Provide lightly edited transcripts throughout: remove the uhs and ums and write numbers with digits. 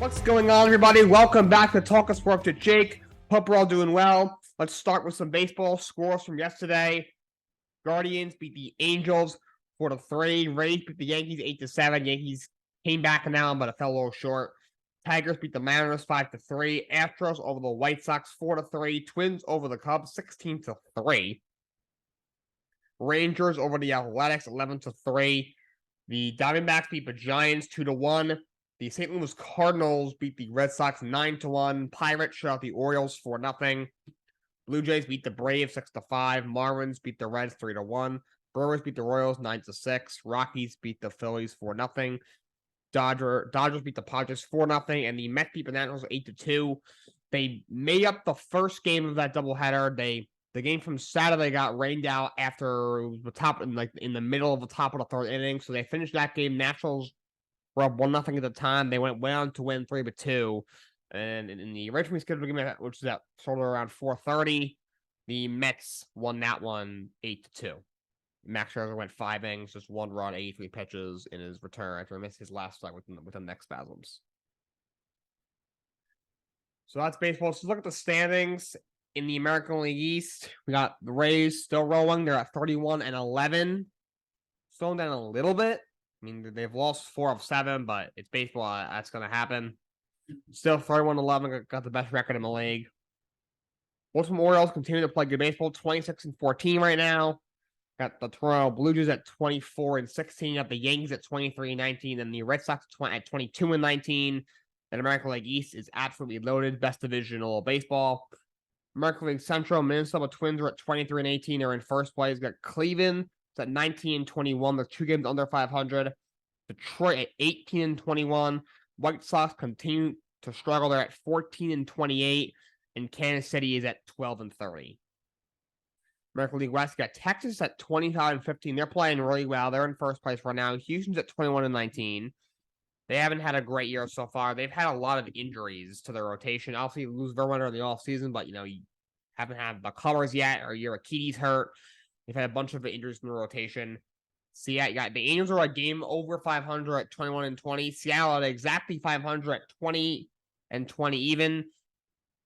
What's going on, everybody? Welcome back to Talkin Sports with Jake. Hope we're all doing well. Let's start with some baseball scores from yesterday. Guardians beat the Angels 4-3. Rays beat the Yankees 8-7. Yankees came back now, but it fell a little short. Tigers beat the Mariners 5-3. Astros over the White Sox 4-3. Twins over the Cubs 16-3. Rangers over the Athletics 11-3. The Diamondbacks beat the Giants 2-1. The St. Louis Cardinals beat the Red Sox 9-1. Pirates shut out the Orioles 4-0. Blue Jays beat the Braves 6-5. Marlins beat the Reds 3-1. Brewers beat the Royals 9-6. Rockies beat the Phillies 4-0. Dodgers beat the Padres 4-0, and the Mets beat the Nationals 8-2. They made up the first game of that doubleheader. The game from Saturday got rained out after the top, in the middle of the top of the third inning. So they finished that game. Nationals were up 1-0 at the time. They went on to win 3-2. And in the originally scheduled game, which is at sort of around 4:30, the Mets won that one 8-2. Max Scherzer went 5 innings, just 1 run, 83 pitches in his return after he missed his last start with the neck spasms. So that's baseball. So look at the standings in the American League East. We got the Rays still rolling. They're at 31-11. Slowing down a little bit. I mean, they've lost 4 of 7, but it's baseball. That's going to happen. Still 31-11, got the best record in the league. Baltimore Orioles continue to play good baseball, 26-14 right now. Got the Toronto Blue Jays at 24-16, got the Yankees at 23-19, and the Red Sox at 22-19. And American League East is absolutely loaded, best divisional baseball. American League Central, Minnesota Twins are at 23-18. They're in first place. Got Cleveland at 19-21. They're 2 games under 500. Detroit at 18-21. White Sox continue to struggle. They're at 14-28. And Kansas City is at 12-30. American League West got Texas at 25-15. They're playing really well. They're in first place right now. Houston's at 21-19. They haven't had a great year so far. They've had a lot of injuries to their rotation. Obviously, lose Verlander in the offseason, but you haven't had the colors yet, or your Achilles hurt. They've had a bunch of injuries in the rotation. So yeah, you got the Angels are a game over 500 at 21-20. Seattle at exactly 500 at 20-20 even.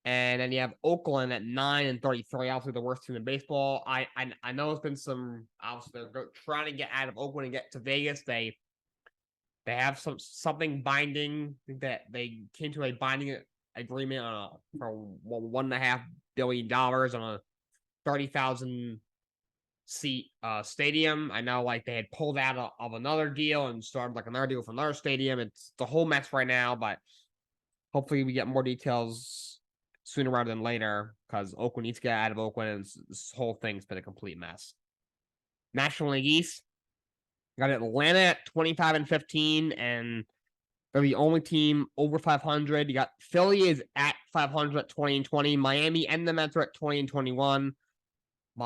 And then you have Oakland at 9-33, obviously the worst team in baseball. I know there's been some, obviously they're trying to get out of Oakland and get to Vegas. They have something binding that they came to a binding agreement for $1.5 billion on a 30,000 seat stadium. I know they had pulled out of another deal and started another deal for another stadium. It's the whole mess right now, but hopefully we get more details sooner rather than later, because Oakland needs to get out of Oakland, and this whole thing's been a complete mess. National League East got Atlanta at 25-15, and they're the only team over 500. You got Philly is at 500 at 20-20. Miami and the Mets are at 20-21.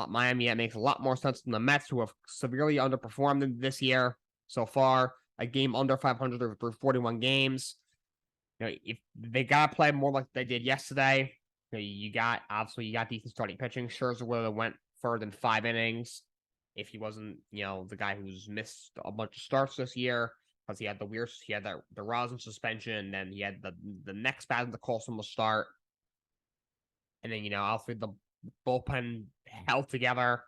Miami, that makes a lot more sense than the Mets, who have severely underperformed this year so far. A game under 500 through 41 games. If they gotta play more like they did yesterday, you got decent starting pitching. Scherzer would have went further than 5 innings if he wasn't, the guy who's missed a bunch of starts this year, because he had the Rosin suspension, and then he had the neck spasm to call him to start, and then obviously the bullpen held together,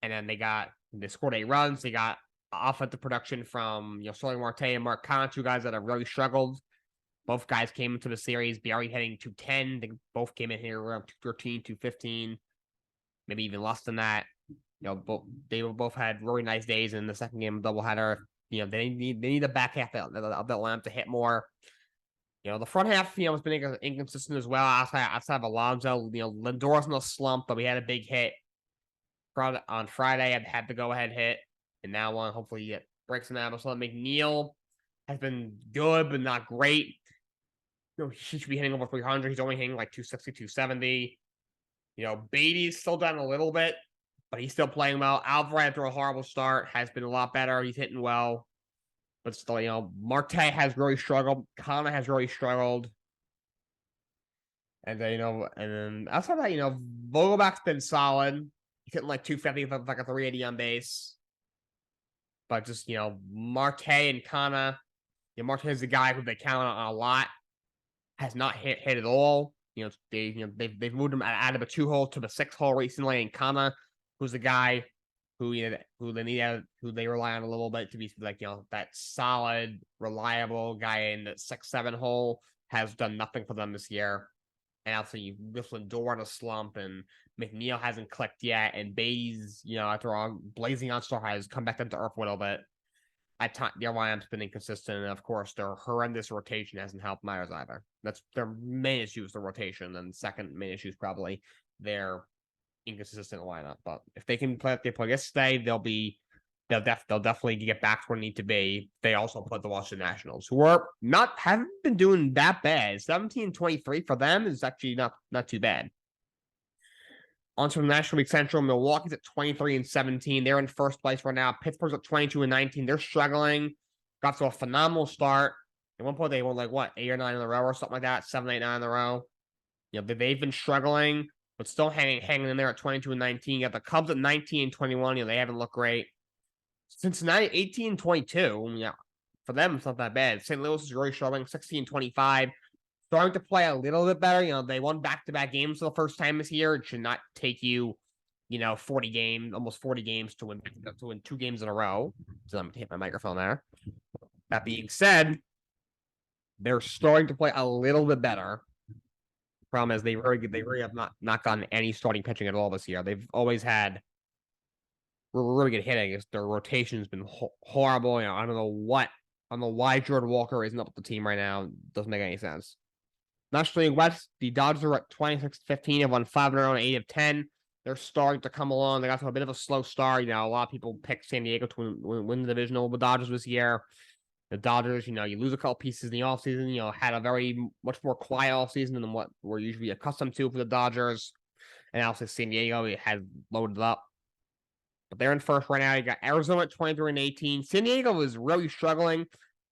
and then they scored 8 runs. They got offensive production from Starling Marte and Mark Kahn, 2 guys that have really struggled. Both guys came into the series barely hitting 210. They both came in here around 213, 215, maybe even less than that. They both had really nice days in the second game of doubleheader. They need the back half of that lineup to hit more. The front half, has been inconsistent as well. Outside of Alonso, Lindor's in a slump, but we had a big hit on Friday. I had the go-ahead hit, and now one hopefully it breaks an episode. McNeil has been good, but not great. He should be hitting over 300. He's only hitting 260, 270. Beatty's still down a little bit, but he's still playing well. Alvarez, after a horrible start, has been a lot better. He's hitting well. But still, Marte has really struggled. Kana has really struggled. And then, and then outside of that, Vogelbach's been solid. He's hitting 250 with a 380 on base. But just, Marte and Kana, Marte is the guy who they count on a lot. has not hit at all. They've moved him out of a 2-hole to the 6-hole recently, and Kana, who's a guy who who they rely on a little bit to be like that solid, reliable guy in the 6-7 hole, has done nothing for them this year. And also you with Lindor in a slump, and McNeil hasn't clicked yet, and Beatty's after all blazing on star has come back down to earth a little bit. At times, the Lions been inconsistent, and of course, their horrendous rotation hasn't helped matters either. That's their main issue is the rotation, and second main issue is probably their inconsistent lineup. But if they can play yesterday, they'll definitely get back to where they need to be. They also put the Washington Nationals, who haven't been doing that bad. 17-23 for them is actually not too bad. On to the National League Central, Milwaukee's at 23-17. They're in first place right now. Pittsburgh's at 22-19. They're struggling. Got to a phenomenal start. At one point, they won 8 or 9 in a row or something like that. 7, 8, 9 in a row. They've been struggling, but still hanging in there at 22-19. You got the Cubs at 19-21. They haven't looked great. Cincinnati 18-22. For them, it's not that bad. St. Louis is really struggling. 16-25. Starting to play a little bit better. They won back-to-back games for the first time this year. It should not take you, 40 games, almost 40 games to win 2 games in a row. So I'm going to hit my microphone there. That being said, they're starting to play a little bit better. Problem is they really have not gotten any starting pitching at all this year. They've always had really good hitting. Their rotation's been horrible. I don't know why Jordan Walker isn't up with the team right now. Doesn't make any sense. National League West, the Dodgers are at 26-15. Have won 5 in a row and 8 of 10. They're starting to come along. They got to a bit of a slow start. A lot of people picked San Diego to win the division over the Dodgers this year. The Dodgers, you lose a couple pieces in the offseason, had a very much more quiet offseason than what we're usually accustomed to for the Dodgers. And also San Diego has loaded up. But they're in first right now. You got Arizona at 23-18. San Diego is really struggling.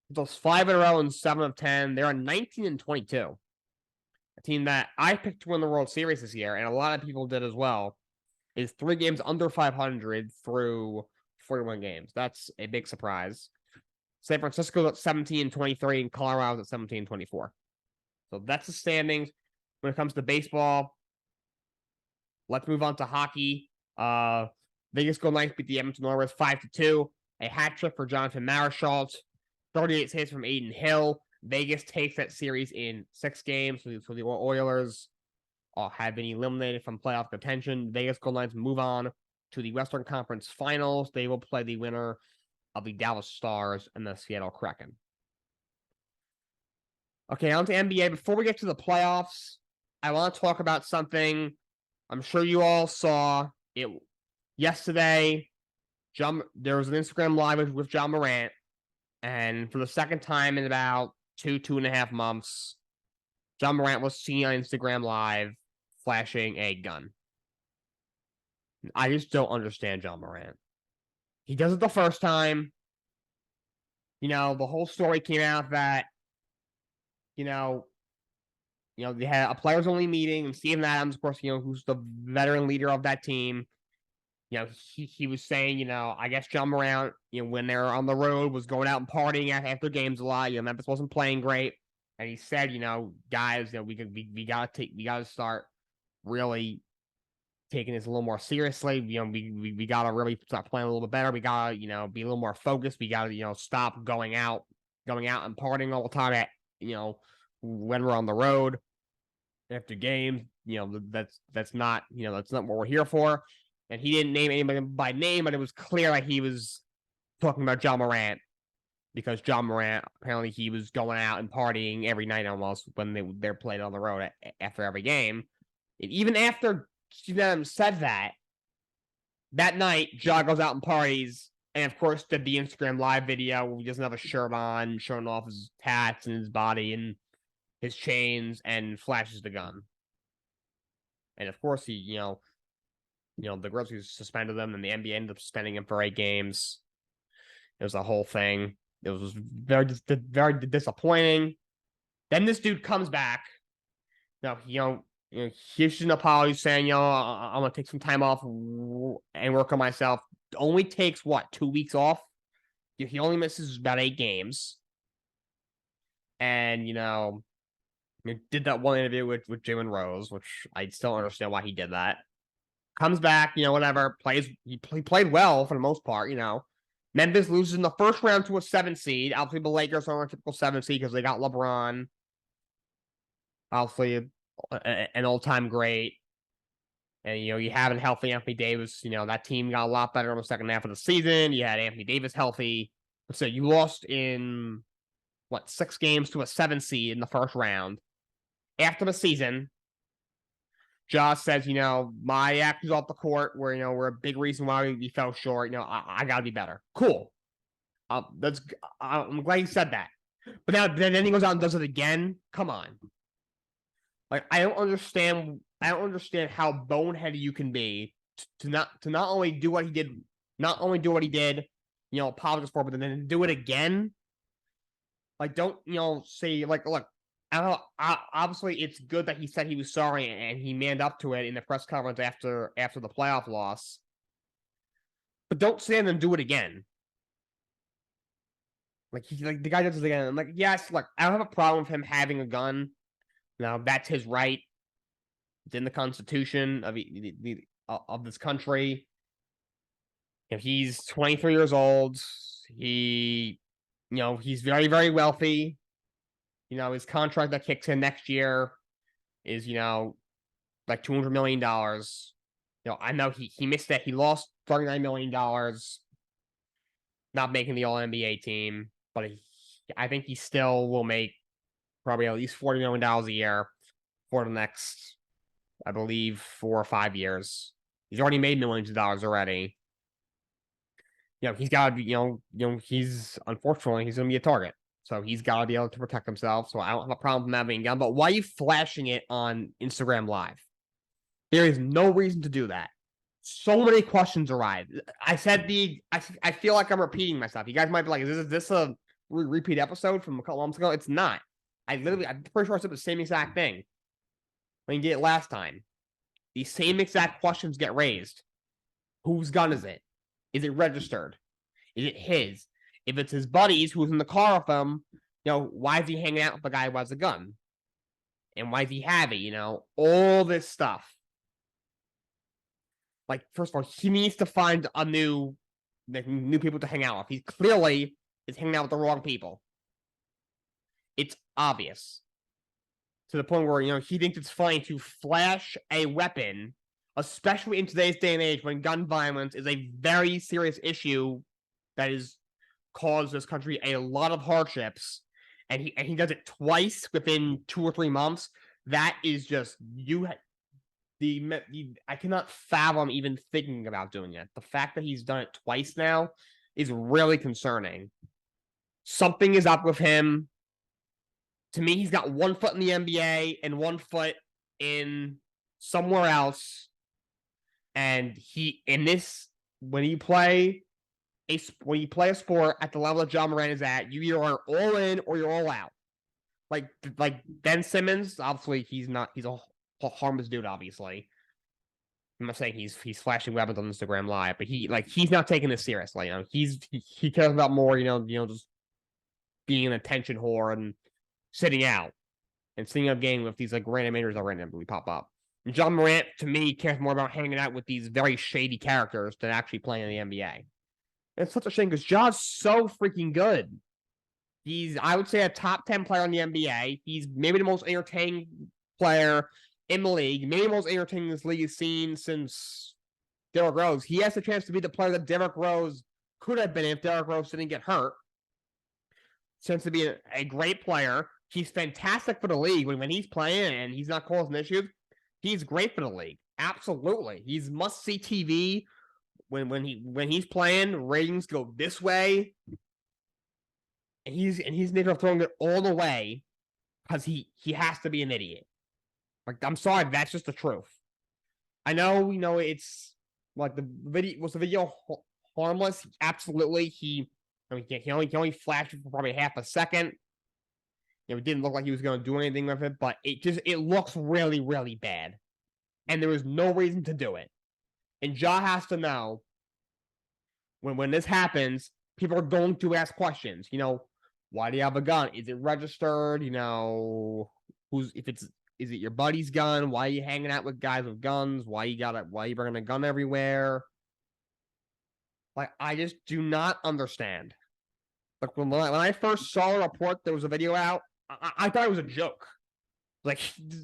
Those 5 in a row and 7 of 10. They're on 19-22. A team that I picked to win the World Series this year, and a lot of people did as well, is 3 games under 500 through 41 games. That's a big surprise. San Francisco's at 17-23, and Colorado's at 17-24. So that's the standings. When it comes to baseball, let's move on to hockey. Vegas Golden Knights beat the Edmonton Oilers 5-2. A hat trick for Jonathan Marchand. 38 saves from Aiden Hill. Vegas takes that series in 6 games. So the Oilers have been eliminated from playoff contention. Vegas Golden Knights move on to the Western Conference Finals. They will play the winner of the Dallas Stars and the Seattle Kraken. Okay, on to NBA. Before we get to the playoffs, I want to talk about something I'm sure you all saw it yesterday. There was an Instagram Live with John Morant, and for the second time in about 2.5 months, John Morant was seen on Instagram Live flashing a gun. I just don't understand John Morant. He does it the first time. The whole story came out that, they had a players only meeting, and Steven Adams, of course, who's the veteran leader of that team. He was saying, I guess John Morant, when they're on the road, was going out and partying after games a lot. Memphis wasn't playing great, and he said, guys, we gotta start really taking this a little more seriously. We gotta really start playing a little bit better. We gotta, be a little more focused. We gotta, stop going out and partying all the time at, when we're on the road after games. That's not what we're here for. And he didn't name anybody by name, but it was clear like he was talking about John Morant, because John Morant, apparently he was going out and partying every night almost when they're playing on the road after every game. And even after Steven Adams said that night, John goes out and parties, and of course did the Instagram Live video where he doesn't have a shirt on, showing off his tats and his body and his chains, and flashes the gun. And of course he, the Grizzlies suspended him, and the NBA ended up suspending him for 8 games. It was a whole thing. It was very disappointing. Then this dude comes back. He issues an apology saying, I'm going to take some time off and work on myself. Only takes, 2 weeks off? He only misses about 8 games. And, He did that one interview with Jalen Rose, which I still don't understand why he did that. Comes back, whatever, plays. He played well for the most part, Memphis loses in the first round to a 7 seed. Obviously, the Lakers are a typical 7 seed because they got LeBron. Obviously, an all-time great. And, you have a healthy Anthony Davis. That team got a lot better in the second half of the season. You had Anthony Davis healthy. So you lost in, 6 games to a 7 seed in the first round. After the season, Josh says, my actions off the court were a big reason why we fell short. I got to be better. Cool. I'm glad you said that. But now then he goes out and does it again. Come on. Like, I don't understand how boneheaded you can be to not only do what he did, apologize for, but then do it again. Like, don't say, like, look, I don't know. Obviously, it's good that he said he was sorry and he manned up to it in the press conference after the playoff loss. But don't stand and do it again. Like, the guy does it again. I'm like, yes, look, I don't have a problem with him having a gun. Now, that's his right. It's in the Constitution of this country. He's 23 years old. He's very, very wealthy. His contract that kicks in next year is, like $200 million. I know he missed that. He lost $39 million not making the All-NBA team, but I think he still will make probably at least $40 million a year for the next, I believe, 4 or 5 years. He's already made millions of dollars already. He's got to be, he's unfortunately he's going to be a target. So he's got to be able to protect himself. So I don't have a problem with having a gun. But why are you flashing it on Instagram Live? There is no reason to do that. So many questions arise. I feel like I'm repeating myself. You guys might be like, is this a repeat episode from a couple months ago? It's not. I'm pretty sure I said the same exact thing when you did it last time. These same exact questions get raised. Whose gun is it? Is it registered? Is it his? If it's his buddies who's in the car with him, why is he hanging out with the guy who has a gun? And why does he have it? All this stuff. Like, first of all, he needs to find new people to hang out with. He clearly is hanging out with the wrong people. It's obvious. To the point where, he thinks it's funny to flash a weapon, especially in today's day and age when gun violence is a very serious issue that has caused this country a lot of hardships. And he does it twice within 2 or 3 months. That is just, I cannot fathom even thinking about doing it. The fact that he's done it twice now is really concerning. Something is up with him. To me, he's got 1 foot in the NBA and 1 foot in somewhere else. And when you play a sport at the level that John Morant is at, you either are all in or you're all out. Like Ben Simmons, obviously he's a harmless dude, obviously. I'm not saying he's flashing weapons on Instagram Live, but he's not taking this seriously. He cares about more, just being an attention whore and sitting out and sitting up game with these random majors that randomly pop up. And John Morant, to me, cares more about hanging out with these very shady characters than actually playing in the NBA. And it's such a shame because John's so freaking good. He's, I would say, a top 10 player in the NBA. He's maybe the most entertaining player in the league. Maybe the most entertaining this league has seen since Derrick Rose. He has the chance to be the player that Derrick Rose could have been if Derrick Rose didn't get hurt. Seems to be a great player. He's fantastic for the league when he's playing and he's not causing issues. He's great for the league. Absolutely. He's must-see TV when he's playing. Ratings go this way. And he's thinking of throwing it all the way because he has to be an idiot. Like, I'm sorry, that's just the truth. I know, it's like the video harmless? Absolutely. He only flashed it for probably half a second. It didn't look like he was going to do anything with it, but it looks really, really bad. And there was no reason to do it. And Ja has to know when this happens, people are going to ask questions. Why do you have a gun? Is it registered? Is it your buddy's gun? Why are you hanging out with guys with guns? Why you bringing a gun everywhere? Like, I just do not understand. Like, when I first saw the report, there was a video out. I thought it was a joke. Like,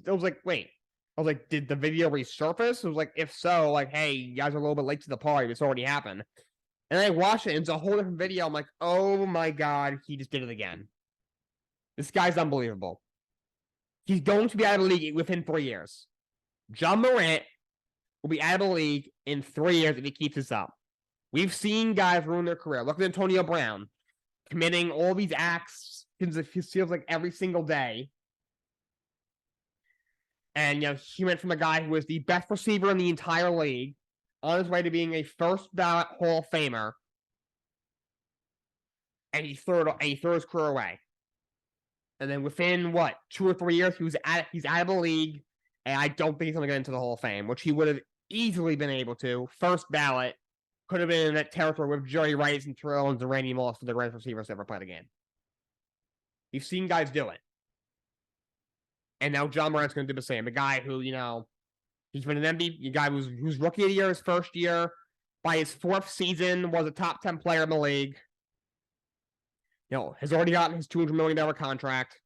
I was like, wait. I was like, did the video resurface? It was like, if so, like, hey, you guys are a little bit late to the party. It's already happened. And I watched it, and it's a whole different video. I'm like, oh my god, he just did it again. This guy's unbelievable. He's going to be out of the league within 3 years. John Morant will be out of the league in 3 years if he keeps this up. We've seen guys ruin their career. Look at Antonio Brown committing all these acts. It feels like every single day. And he went from a guy who was the best receiver in the entire league on his way to being a first ballot Hall of Famer. And he threw his career away. And then within 2 or 3 years, he's out of the league, and I don't think he's going to get into the Hall of Fame, which he would have easily been able to. First ballot, could have been in that territory with Jerry Rice and Terrell Owens and Randy Moss for the greatest receivers to ever play the game. You've seen guys do it. And now John Morant's going to do the same. A guy who, he's been an MVP, a guy who's rookie of the year his first year. By his 4th season, was a top 10 player in the league. Has already gotten his $200 million contract.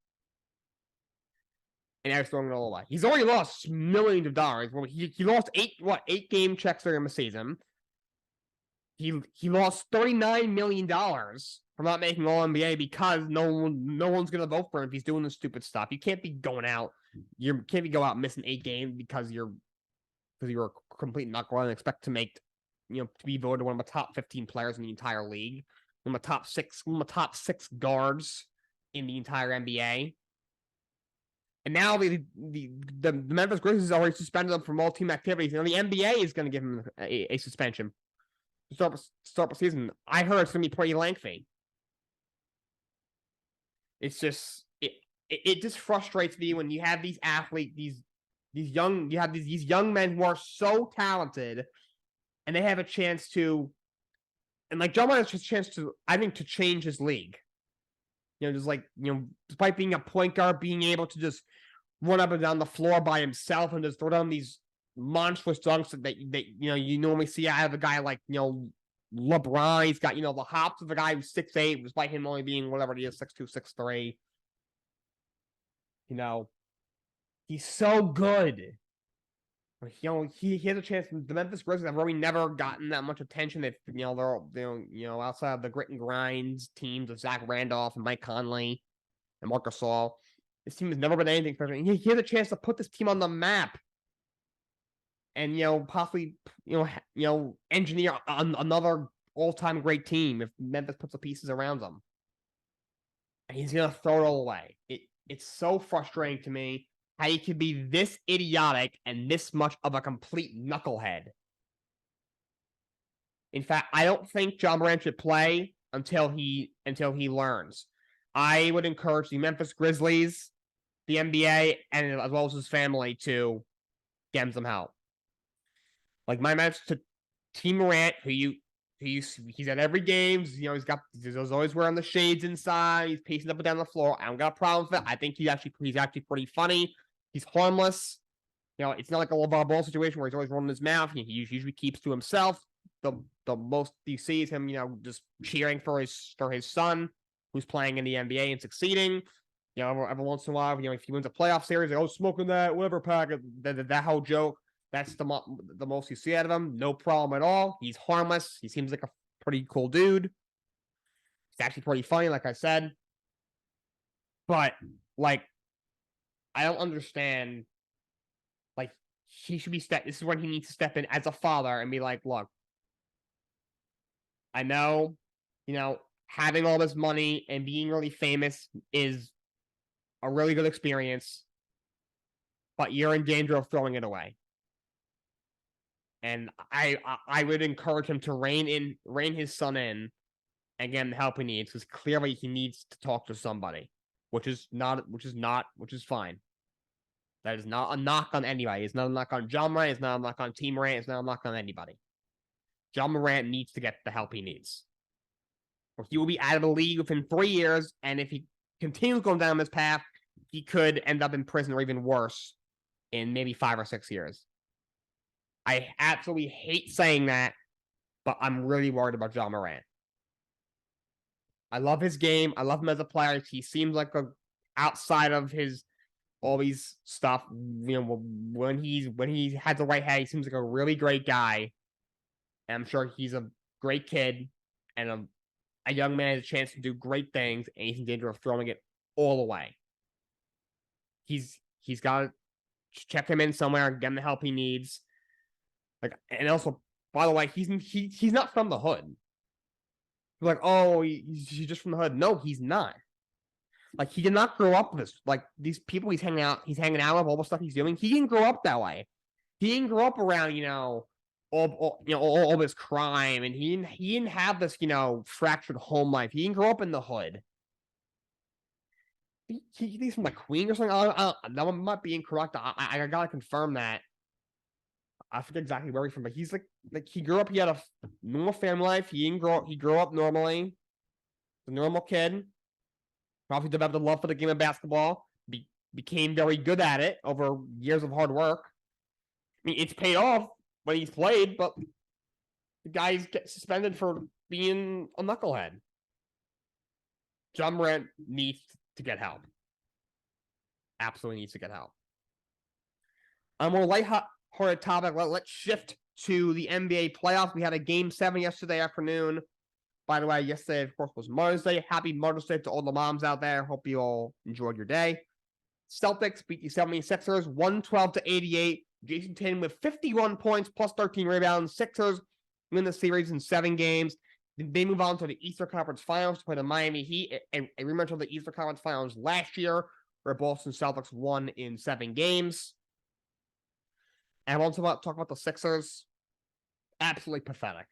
And now he's throwing it all away. He's already lost millions of dollars. Well, he lost 8 game checks during the season. He lost $39 million for not making All-NBA because no one's going to vote for him if he's doing this stupid stuff. You can't be going out. You can't be going out missing 8 games because you're a complete knucklehead and expect to make, to be voted one of the top 15 players in the entire league. One of the top six guards in the entire NBA. And now the Memphis Grizzlies already suspended him from all team activities. The NBA is going to give him a suspension to start the season. I heard it's going to be pretty lengthy. It's just it just frustrates me when you have these athletes, these young men who are so talented, and they have a chance to. And like John Morant has a chance to, I think, to change his league. Despite being a point guard, being able to just run up and down the floor by himself and just throw down these monstrous dunks that you normally see out of a guy like LeBron. He's got the hops of a guy who's 6'8", despite him only being whatever he is, 6'2", 6'3". He's so good. He has a chance. The Memphis Grizzlies have really never gotten that much attention. They're outside of the grit and grinds teams of Zach Randolph and Mike Conley and Marc Gasol. This team has never been anything special. He has a chance to put this team on the map, and possibly engineer another all-time great team if Memphis puts the pieces around them. And he's gonna throw it all away. It's so frustrating to me. How he can be this idiotic and this much of a complete knucklehead. In fact, I don't think John Morant should play until he learns. I would encourage the Memphis Grizzlies, the NBA, and as well as his family to get him some help. Like my message to Team Morant, he's at every game. He's always wearing the shades inside. He's pacing up and down the floor. I don't got a problem with it. I think he's actually pretty funny. He's harmless. It's not like a LeVar Ball situation where he's always running his mouth. He usually keeps to himself. The most you see is him, just cheering for his son who's playing in the NBA and succeeding. Every once in a while, if he wins a playoff series, smoking that whatever pack, that whole joke. That's the most you see out of him. No problem at all. He's harmless. He seems like a pretty cool dude. He's actually pretty funny, like I said. But I don't understand. He should be this is when he needs to step in as a father and be like, look, I know, having all this money and being really famous is a really good experience, but you're in danger of throwing it away. And I would encourage him to rein his son in and get him the help he needs, because clearly he needs to talk to somebody, which is fine. That is not a knock on anybody. It's not a knock on John Morant. It's not a knock on Team Morant. It's not a knock on anybody. John Morant needs to get the help he needs, or he will be out of the league within 3 years. And if he continues going down this path, he could end up in prison or even worse in maybe 5 or 6 years. I absolutely hate saying that, but I'm really worried about John Morant. I love his game. I love him as a player. He seems like outside of his all these stuff. When he has the right head, he seems like a really great guy. And I'm sure he's a great kid and a young man has a chance to do great things, and he's in danger of throwing it all away. He's got to check him in somewhere and get him the help he needs. And also, by the way, he's not from the hood. You're like, oh, he's just from the hood. No, he's not. He did not grow up with this. These people he's hanging out with, all the stuff he's doing. He didn't grow up that way. He didn't grow up around, all this crime, and he didn't have this, fractured home life. He didn't grow up in the hood. He's from Queen or something. That might be incorrect. I gotta confirm that. I forget exactly where he's from, but he's he grew up. He had a normal family life. He grew up normally. A normal kid. Probably developed a love for the game of basketball. Became very good at it over years of hard work. I mean, it's paid off when he's played, but the guys get suspended for being a knucklehead. John Morant needs to get help. Absolutely needs to get help. On a more lighthearted topic, let's shift to the NBA playoffs. We had a Game 7 yesterday afternoon. By the way, yesterday, of course, was Mother's Day. Happy Mother's Day to all the moms out there. Hope you all enjoyed your day. Celtics beat the 76ers 112-88. Jason Tatum with 51 points plus 13 rebounds. Sixers win the series in 7 games. They move on to the Eastern Conference Finals to play the Miami Heat. And a rematch of the Eastern Conference Finals last year, where Boston Celtics won in 7 games. And I want to talk about the Sixers. Absolutely pathetic.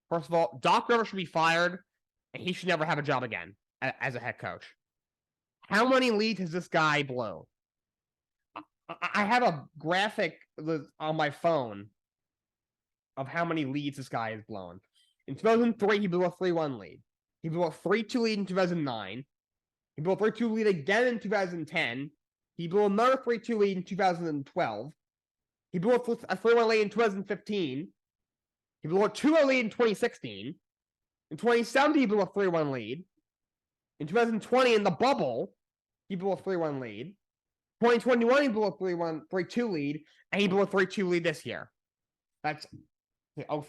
First of all, Doc Rivers should be fired, and he should never have a job again as a head coach. How many leads has this guy blown? I have a graphic on my phone of how many leads this guy has blown. In 2003, he blew a 3-1 lead. He blew a 3-2 lead in 2009. He blew a 3-2 lead again in 2010. He blew another 3-2 lead in 2012. He blew a 3-1 lead in 2015. He blew a 2-0 lead in 2016. In 2017, he blew a 3-1 lead. In 2020, in the bubble, he blew a 3-1 lead. 2021, he blew a 3-2 lead, and he blew a 3-2 lead this year. That's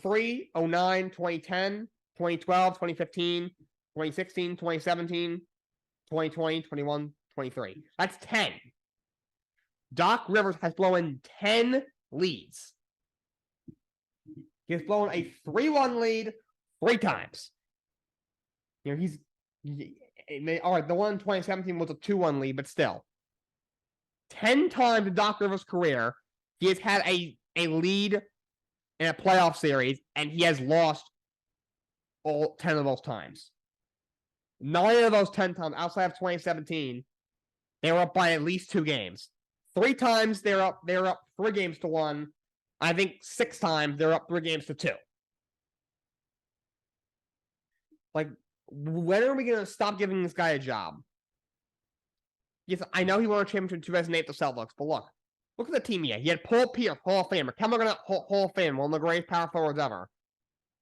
03, 09, 2010, 2012, 2015, 2016, 2017, 2020, 21, 23. That's 10. Doc Rivers has blown 10 leads. He has blown a 3-1 lead 3 times. All right, the one in 2017 was a 2-1 lead, but still. 10 times in Doc Rivers' career, he has had a lead in a playoff series, and he has lost all 10 of those times. 9 of those 10 times, outside of 2017, they were up by at least 2 games. 3 times they're up 3 games to 1. I think 6 times they're up 3 games to 2. When are we going to stop giving this guy a job? Yes, I know he won a championship in 2008 with the Celtics, but look at the team he had. He had Paul Pierce, Hall of Famer. Kevin Garnett, Hall of Fame, one of the greatest power forwards ever.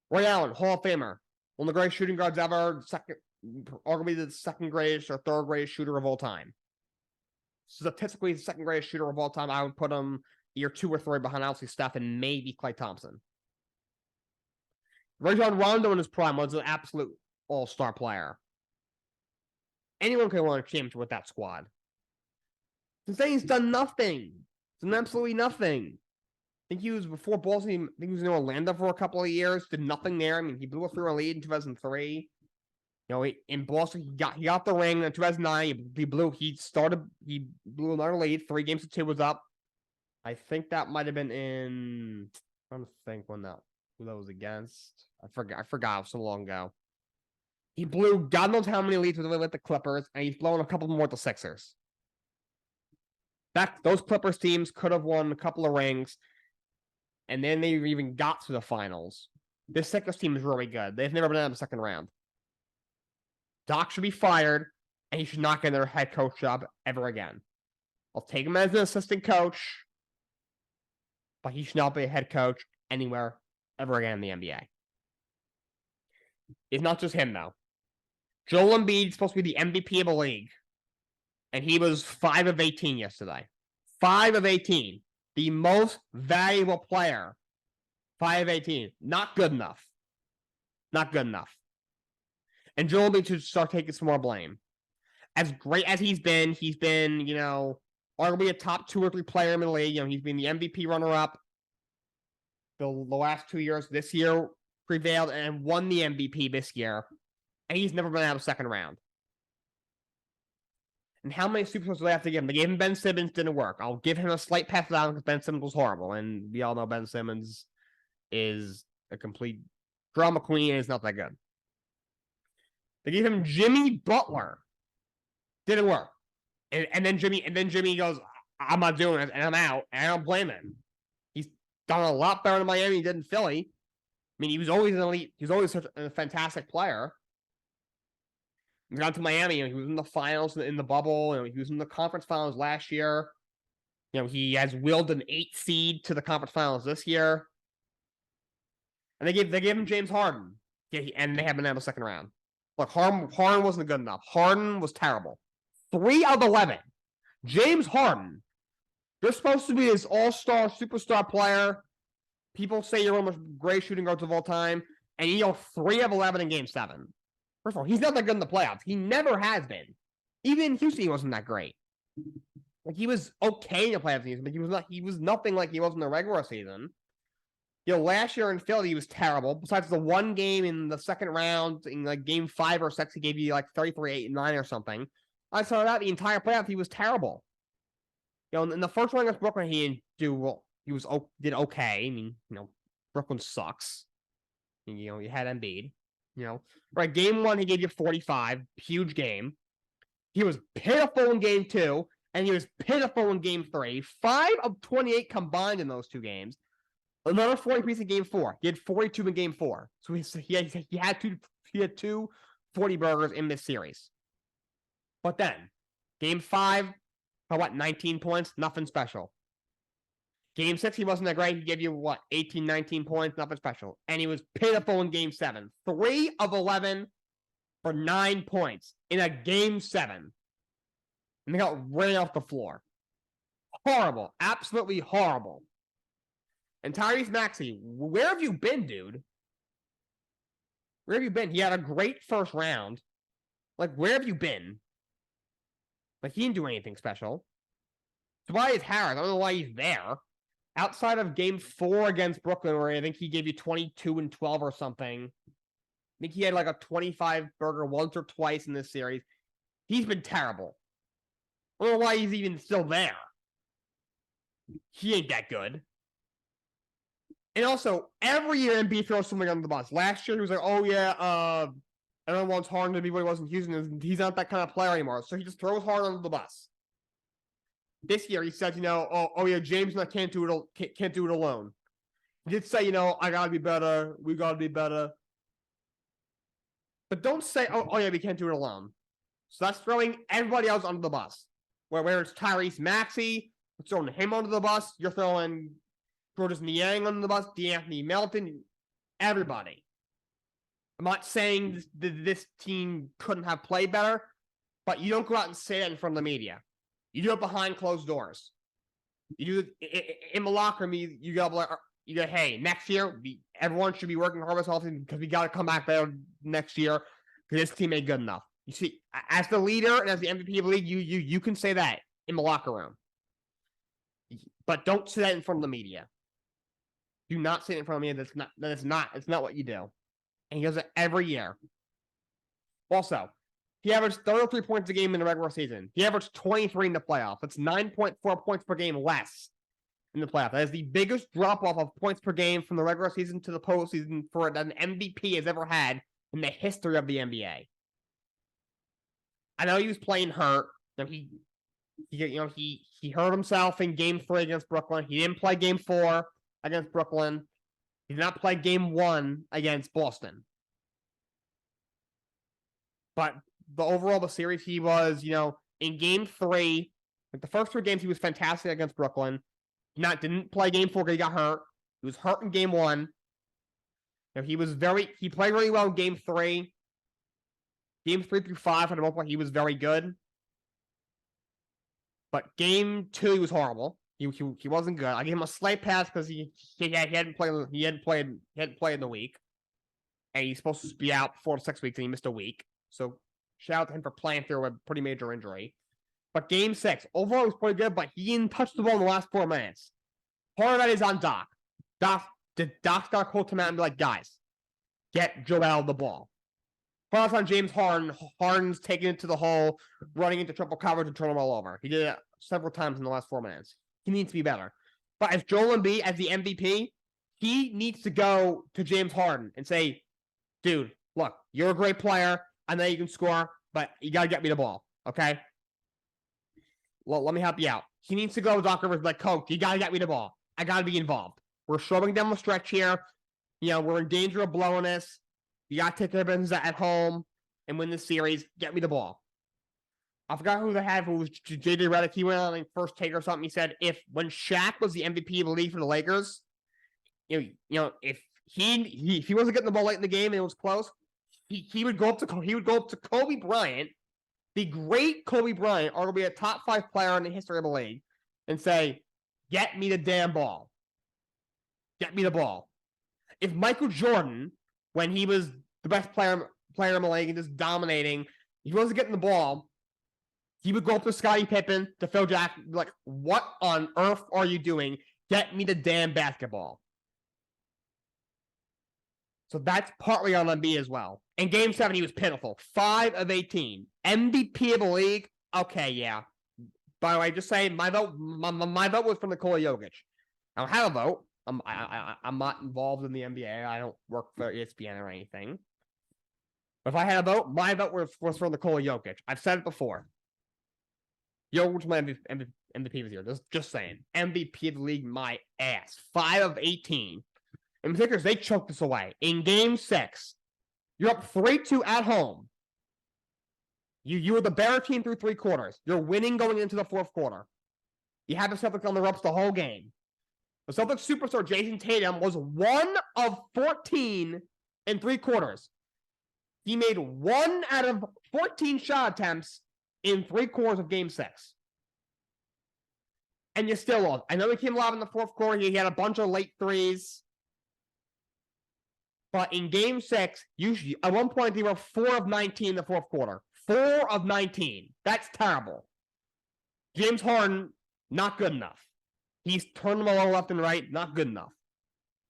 Ray Allen, Hall of Famer, one of the greatest shooting guards ever. Arguably the second greatest or third greatest shooter of all time. Statistically, the second greatest shooter of all time. I would put him year 2 or 3 behind obviously Steph and maybe Klay Thompson. Rajon Rondo in his prime was an absolute all-star player. Anyone could win a championship with that squad. Since then, he's done nothing. He's done absolutely nothing. I think he was before Boston. I think he was in Orlando for a couple of years. Did nothing there. I mean, he blew a 3-1 lead in 2003. In Boston, he got the ring in 2009. He blew another lead. 3 games to 2 was up. I think that might have been in. I'm trying to think who that was against. I forgot. It was so long ago. He blew God knows how many leads with the Clippers, and he's blown a couple more with the Sixers. Those Clippers teams could have won a couple of rings, and then they even got to the finals. This Sixers team is really good. They've never been out of the second round. Doc should be fired. and he should not get another head coach job ever again. I'll take him as an assistant coach, but he should not be a head coach anywhere ever again in the NBA. It's not just him, though. Joel Embiid is supposed to be the MVP of the league, and he was 5 of 18 yesterday. 5 of 18. The most valuable player. 5 of 18. Not good enough. Not good enough. And Joel Embiid should start taking some more blame. As great as he's been, arguably a top 2 or 3 player in the league. He's been the MVP runner-up the last 2 years. This year prevailed and won the MVP this year. And he's never been out of the second round. And how many superstars do they have to give him? They gave him Ben Simmons, didn't work. I'll give him a slight pass down because Ben Simmons was horrible. And we all know Ben Simmons is a complete drama queen and is not that good. They gave him Jimmy Butler. Didn't work. And then Jimmy goes, I'm not doing it, and I'm out. And I don't blame him. He's done a lot better in Miami than he did in Philly. I mean, he was always an elite. He was always such a fantastic player. He got to Miami, he was in the finals in the bubble. He was in the conference finals last year. He has willed an 8 seed to the conference finals this year. And they gave him James Harden. And they haven't had a second round. Look, Harden wasn't good enough. Harden was terrible. 3 of 11. James Harden. You're supposed to be this all-star, superstar player. People say you're one of the greatest shooting guards of all time. And you go 3 of 11 in Game 7. First of all, he's not that good in the playoffs. He never has been. Even in Houston, he wasn't that great. Like, he was okay in the playoff season, but he was nothing like he was in the regular season. Last year in Philly, he was terrible. Besides the one game in the second round, in like Game 5 or 6, he gave you like 33, 8, and 9 or something. I saw that the entire playoff, he was terrible. In the first round against Brooklyn, he didn't do well. He did okay. I mean, Brooklyn sucks. You had Embiid. Right, Game 1, he gave you 45. Huge game. He was pitiful in Game 2, and he was pitiful in Game 3. 5 of 28 combined in those 2 games. Another 40 piece in Game 4. He had 42 in Game 4. So he had two 40 burgers in this series. But then, Game 5, 19 points? Nothing special. Game 6, he wasn't that great. He gave you, 18, 19 points? Nothing special. And he was pitiful in Game 7. 3 of 11 for 9 points in a Game 7. And they got ran off the floor. Horrible. Absolutely horrible. And Tyrese Maxey, where have you been, dude? Where have you been? He had a great first round. Where have you been? He didn't do anything special. Tobias Harris, I don't know why he's there. Outside of Game 4 against Brooklyn, where I think he gave you 22 and 12 or something. I think he had a 25 burger once or twice in this series. He's been terrible. I don't know why he's even still there. He ain't that good. And also, every year Embiid throws something under the bus. Last year, he was like, oh yeah, everyone wants Harden to be what he was in Houston. He's not that kind of player anymore. So he just throws Harden under the bus. This year, he said, oh yeah, James can't do it alone. He did say, I gotta be better. We gotta be better. But don't say, oh yeah, we can't do it alone. So that's throwing everybody else under the bus. Where it's Tyrese Maxey, you're throwing him under the bus. You're throwing Georges Niang under the bus, D'Anthony Melton, everybody. I'm not saying this team couldn't have played better, but you don't go out and say that in front of the media. You do it behind closed doors. You do it in the locker room. You go, hey, next year, everyone should be working hard because we got to come back better next year because this team ain't good enough. You see, as the leader and as the MVP of the league, you can say that in the locker room. But don't say that in front of the media. Do not say it in front of me. It's not what you do. And he does it every year. Also, he averaged 33 points a game in the regular season. He averaged 23 in the playoffs. That's 9.4 points per game less in the playoffs. That is the biggest drop-off of points per game from the regular season to the postseason for an MVP has ever had in the history of the NBA. I know he was playing hurt. He hurt himself in Game 3 against Brooklyn. He didn't play Game 4 against Brooklyn. He did not play Game 1 against Boston. But the series, he was, in game 3, like the first 3 games, he was fantastic against Brooklyn. Didn't play game 4 because he got hurt. He was hurt in game 1. He played really well in game 3. Games 3 through 5, for the most part, he was very good. But game 2, he was horrible. He wasn't good. I gave him a slight pass because he hadn't played in the week, and he's supposed to be out 4 to 6 weeks, and he missed a week. So shout out to him for playing through a pretty major injury. But game 6, overall, he was pretty good, but he didn't touch the ball in the last 4 minutes. Part of that is on Doc. Doc's got to call him out and be like, guys, get Joel the ball. Part on James Harden. Harden's taking it to the hole, running into triple coverage and turning them all over. He did it several times in the last 4 minutes. He needs to be better. But as Joel Embiid, as the MVP, he needs to go to James Harden and say, dude, look, you're a great player. I know you can score, but you got to get me the ball, okay? Well, let me help you out. He needs to go to Doc Rivers like, Coach, you got to get me the ball. I got to be involved. We're slowing down the stretch here. We're in danger of blowing this. You got to take care of business at home and win this series. Get me the ball. I forgot who they had. Who was JJ Redick? He went on first take or something. He said when Shaq was the MVP of the league for the Lakers, if he wasn't getting the ball late in the game and it was close, he would go up to Kobe Bryant, the great Kobe Bryant, arguably a top 5 player in the history of the league, and say, "Get me the damn ball. Get me the ball." If Michael Jordan, when he was the best player in the league and just dominating, he wasn't getting the ball, he would go up to Scottie Pippen, to Phil Jackson, like, what on earth are you doing? Get me the damn basketball. So that's partly on Embiid as well. In game 7, he was pitiful. 5 of 18. MVP of the league? Okay, yeah. By the way, just saying, my vote was for Nikola Jokic. I don't have a vote. I'm not involved in the NBA. I don't work for ESPN or anything. But if I had a vote, my vote was for Nikola Jokic. I've said it before. Jokic was my MVP this year. Just saying. MVP of the league, my ass. 5 of 18. In particular, they choked us away. In game 6, you're up 3-2 at home. You were the better team through 3 quarters. You're winning going into the 4th quarter. You have the Celtics on the ropes the whole game. The Celtics superstar Jason Tatum was 1 of 14 in 3 quarters. He made 1 out of 14 shot attempts in 3 quarters of game 6. And you still lost. I know he came alive in the 4th quarter. He had a bunch of late threes. But in game 6, at one point, they were 4 of 19 in the 4th quarter. 4 of 19. That's terrible. James Harden, not good enough. He's turned them all left and right, not good enough.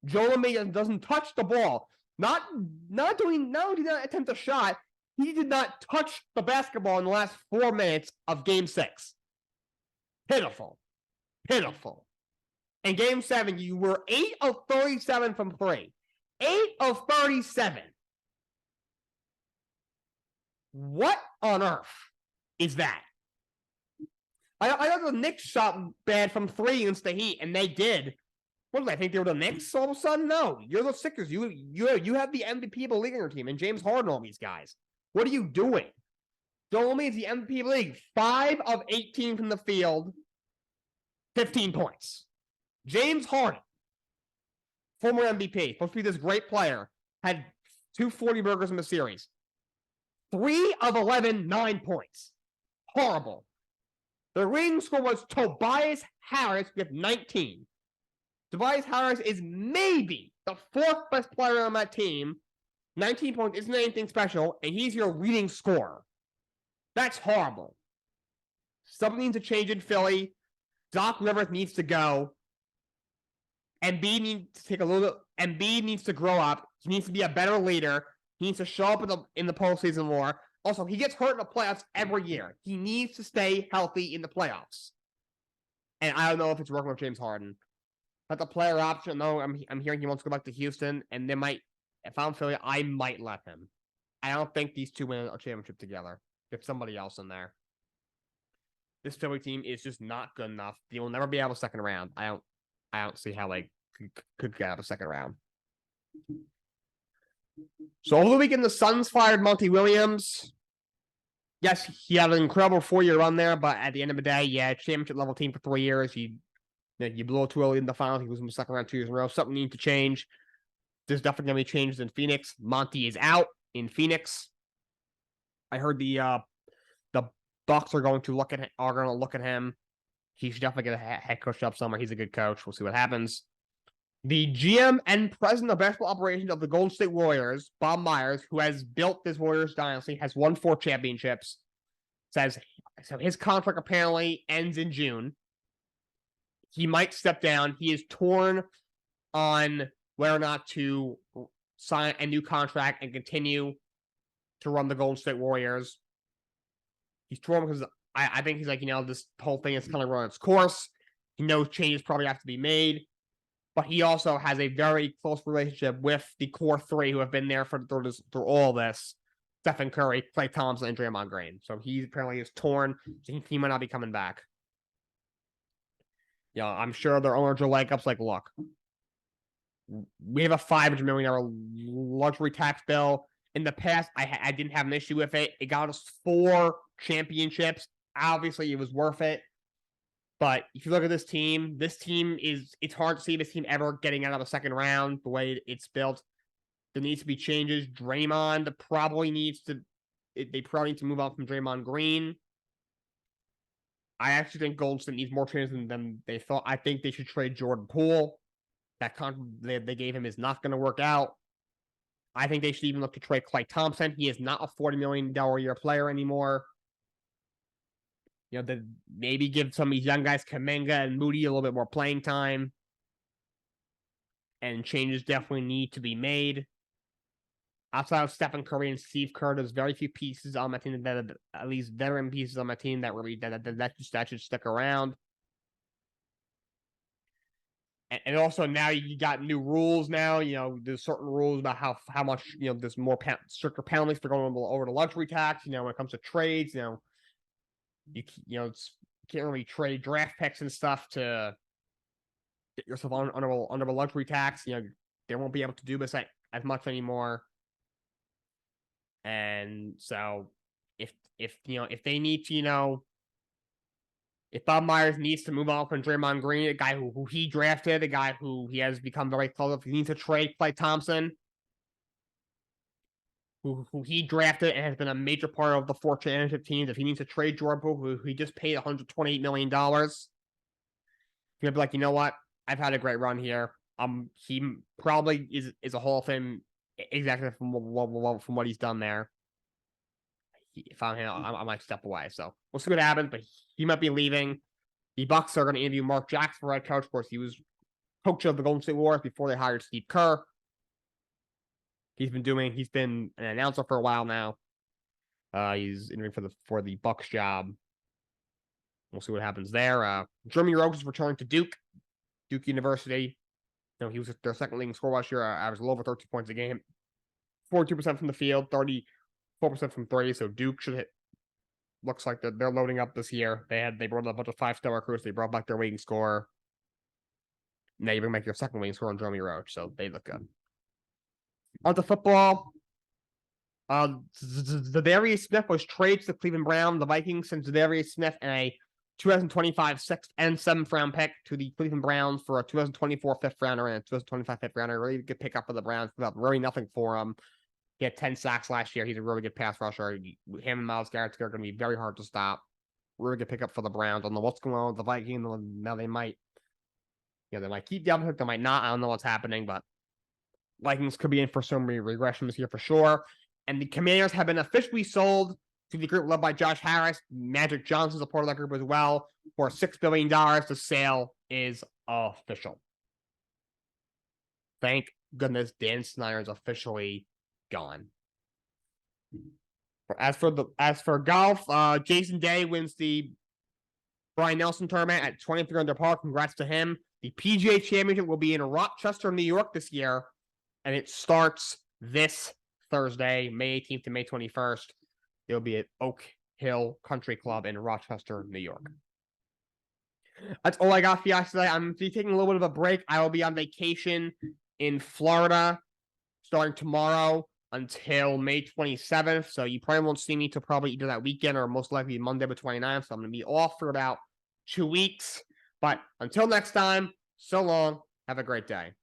Joel Embiid doesn't touch the ball. Not did not attempt a shot. He did not touch the basketball in the last 4 minutes of game 6. Pitiful. Pitiful. In game 7, you were 8 of 37 from 3. 8 of 37. What on earth is that? I know the Knicks shot bad from 3 against the Heat, and they did. What did I think they were the Knicks all of a sudden? No, you're the Sixers. You have the MVP of the league on your team, and James Harden, all these guys. What are you doing? Joel Embiid is the MVP of the league. 5 of 18 from the field, 15 points. James Harden, former MVP, supposed to be this great player, had 2 40-burgers in the series. 3 of 11, 9 points. Horrible. The leading scorer was Tobias Harris with 19. Tobias Harris is maybe the 4th best player on that team. 19 points isn't anything special, and he's your leading scorer. That's horrible. Something needs to change in Philly. Doc Rivers needs to go. Embiid needs to grow up. He needs to be a better leader. He needs to show up in the postseason more. Also, he gets hurt in the playoffs every year. He needs to stay healthy in the playoffs. And I don't know if it's working with James Harden. But the player option, though, I'm hearing he wants to go back to Houston, and they might, if I'm Philly, I might let him. I don't think these two win a championship together. If somebody else in there. This Philly team is just not good enough. They will never be out of second round. I don't see how they could get out of second round. So over the weekend, the Suns fired Monty Williams. Yes, he had an incredible 4-year run there, but at the end of the day, yeah, championship level team for 3 years. You blew it too early in the finals. He was in the second round 2 years in a row. Something needs to change. There's definitely going to be changes in Phoenix. Monty is out in Phoenix. I heard the Bucks are going to look at him. He should definitely get a head coach job somewhere. He's a good coach. We'll see what happens. The GM and president of basketball operations of the Golden State Warriors, Bob Myers, who has built this Warriors dynasty, has won 4 championships, says so his contract apparently ends in June. He might step down. He is torn on whether or not to sign a new contract and continue to run the Golden State Warriors. He's torn because I think he's like, this whole thing is kind of run its course. He knows changes probably have to be made. But he also has a very close relationship with the core 3 who have been there through all this. Stephen Curry, Klay Thompson, and Draymond Green. So he apparently is torn. So he might not be coming back. Yeah, I'm sure their owners are like, look, we have a $500 million luxury tax bill. In the past, I didn't have an issue with it. It got us 4 championships. Obviously, it was worth it. But if you look at this team it's hard to see this team ever getting out of the second round the way it's built. There needs to be changes. Draymond probably needs to move on from Draymond Green. I actually think Golden State needs more changes than they thought. I think they should trade Jordan Poole. That contract they gave him is not going to work out. I think they should even look to trade Klay Thompson. He is not a $40 million a year player anymore. Maybe give some of these young guys, Kuminga and Moody, a little bit more playing time. And changes definitely need to be made. Outside of Stephen Curry and Steve Kerr, there's very few pieces on my team that at least veteran pieces on my team that really that should stick around. And also now you got new rules now. There's certain rules about how much, there's more stricter penalties for going over the luxury tax. When it comes to trades, you can't really trade draft picks and stuff to get yourself under a luxury tax. They won't be able to do this as much anymore. And so if they need to, if Bob Myers needs to move on from Draymond Green, a guy who he drafted, a guy who he has become very close with, he needs to trade Klay Thompson, who he drafted and has been a major part of the 4 championship teams. If he needs to trade Jordan Poole, who he just paid $128 million, he'll be like, you know what? I've had a great run here. He probably is a Hall of Fame executive from what he's done there. If I'm him, I might step away. So we'll see what happens. But he might be leaving. The Bucks are going to interview Mark Jackson for head coach. Of course, he was coach of the Golden State Warriors before they hired Steve Kerr. He's been an announcer for a while now. He's interviewing for the Bucks job. We'll see what happens there. Jeremy Roach is returning to Duke University. He was their second leading scorer last year. Averaged a little over 13 points a game. 42% from the field, 34% from 3. So Duke should hit. Looks like they're loading up this year. They brought a bunch of 5-star recruits. They brought back their leading scorer. Now you can make your second leading scorer on Jeremy Roach. So they look good. On to football. Zadarius Smith was traded to the Cleveland Browns. The Vikings sent Zadarius Smith and a 2025 6th and 7th round pick to the Cleveland Browns for a 2024 5th rounder and a 2025 5th rounder. Really good pickup for the Browns. Without really nothing for him. He had 10 sacks last year. He's a really good pass rusher. Him and Myles Garrett are going to be very hard to stop. Really good pickup for the Browns. I don't know what's going on with the Vikings. Now they might, they might keep Dalvin Cook. They might not. I don't know what's happening, but Vikings could be in for some regression this year for sure. And the Commanders have been officially sold to the group led by Josh Harris. Magic Johnson's a part of that group as well for $6 billion. The sale is official. Thank goodness Dan Snyder is officially gone. As for golf, Jason Day wins the Brian Nelson tournament at 23 under par. Congrats to him. The PGA Championship will be in Rochester, New York this year, and it starts this Thursday, May 18th to May 21st. It'll be at Oak Hill Country Club in Rochester, New York. That's all I got for you guys today. I'm taking a little bit of a break. I will be on vacation in Florida starting tomorrow until May 27th. So you probably won't see me till probably either that weekend or most likely Monday the 29th. So I'm going to be off for about 2 weeks. But until next time, so long. Have a great day.